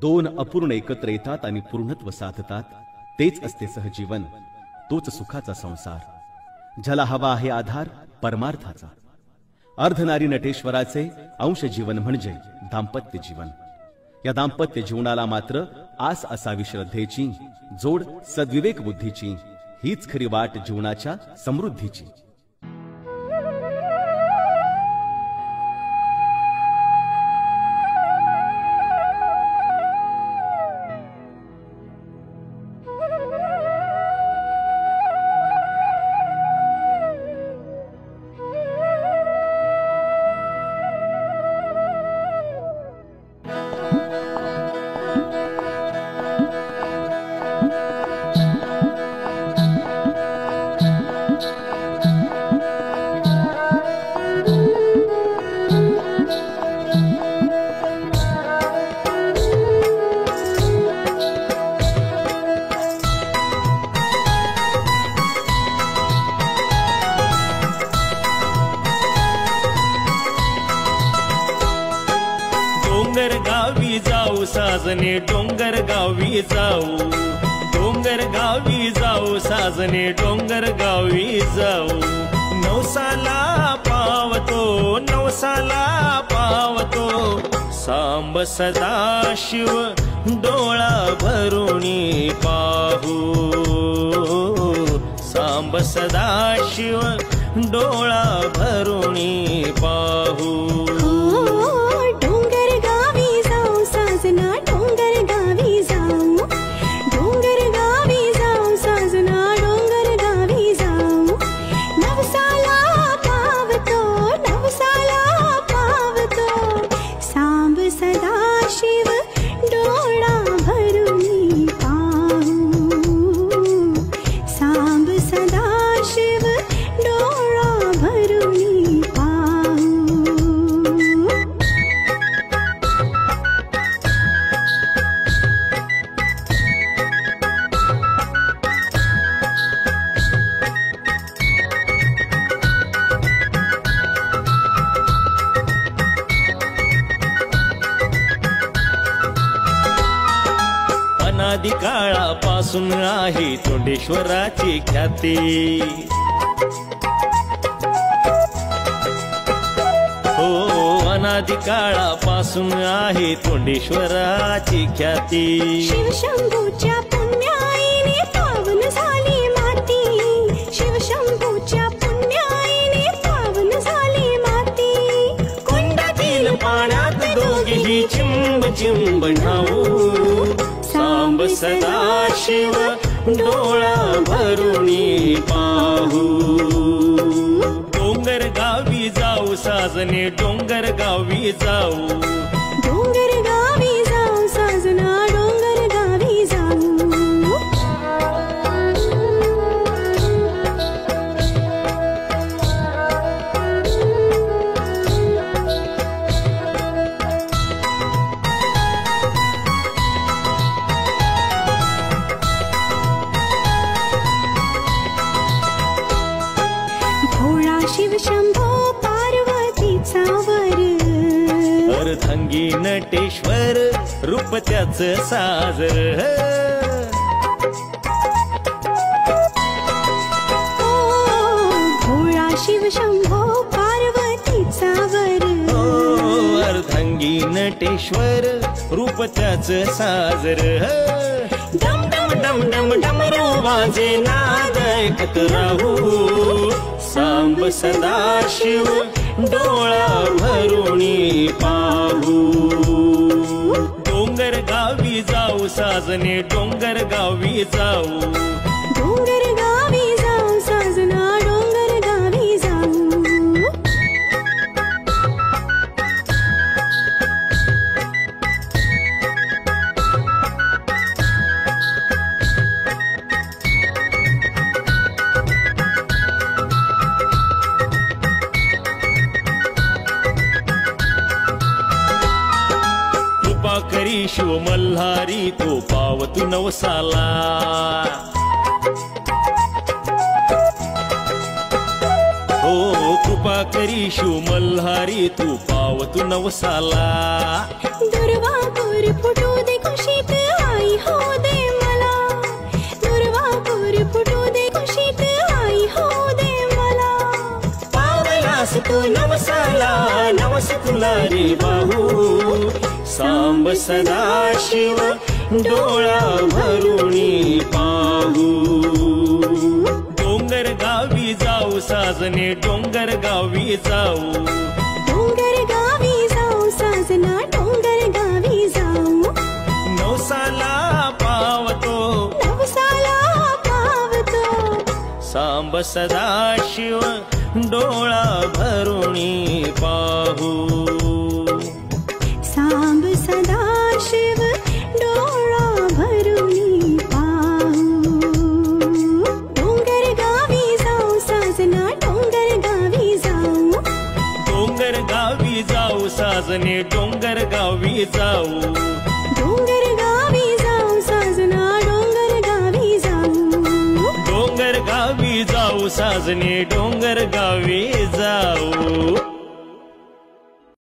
दोन अपूर्ण एकत्र येतात आणि पूर्णत्व साधतात, तेच असते सहजीवन, तोच सुखाचा संसार, ज्याला हवा आहे आधार परमार्थाचा. अर्धनारी नटेश्वराचे अंश जीवन म्हणजे दाम्पत्य जीवन. या दाम्पत्य जीवनाला मात्र आस असावी श्रद्धेची, जोड सद्विवेक बुद्धीची, हीच खरी वाट जीवनाच्या समृद्धीची. साजने डोंगर गावी जाऊ, डोंगर गावी जाऊ साजने डोंगर गावी जाऊ. नवसाला पावतो, नवसाला पावतो सांब सदाशिव डोळा भरुणी पाहू. सांब सदाशिव डोळा भरुणी पाहू. अनादि काळापासून आहे तोंडेश्वराची ख्याती. हो अनादि काळापासून आहे तोंडेश्वराची ख्याती. शिवशंभूच्या पुण्याईने पावन झाली माती. शिवशंभूच्या पुण्याईने पावन झाली माती. कुंडातील पाण्यात दोघेही चिंब चिंब न्हाऊ. सांब सदाशिव डोळा भरुणी पाहू. डोंगर गावी जाऊ साजने डोंगर गावी जाऊ. डोंगर गावी जाऊ साजना डोंगर गावी जाऊ. शिव शंभो पार्वतीचा वर. अर्धांगी नटेश्वर रूप त्याच साजर. भोळा शिव शंभो पार्वतीचा वर. अर्धांगी नटेश्वर रूप त्याच साजर. डम डम डम डम डमरू वाजे नाद ऐकत राहू. सांब सदाशिव डोळा भरुणी पाहू. डोंगर गावी जाऊ साजने डोंगर गावी जाऊ. डोंगर गावी जाऊ साजना डोंगर गावी जाऊ. करी शिव मल्हारी तो पावतू नवसाला. हो कृपा करी शिव मल्हारी तू पावतू नवसाला. दुर्वा गोर फुटू दे सांब सदाशिव डोळा भरुणी पाहू डोंगर गावी जाऊ साजने डोंगर गावी जाऊ डोंगर गावी जाऊ साजना डोंगर गावी जाऊ नवसाला पावतो नवसाला पावतो सांब सदाशिव डोळा भरुणी पाहू सांब सदाशिव डोळा भरुणी पाहू डोंगर गावी जाऊ साजना डोंगर गावी जाऊ डोंगर गावी जाऊ साजने डोंगर गावी जाऊ डोंगर गावी जाऊ साजना डोंगर गावी जाऊ डोंगर गावी जाऊ साजने डोंगर गावी जाऊ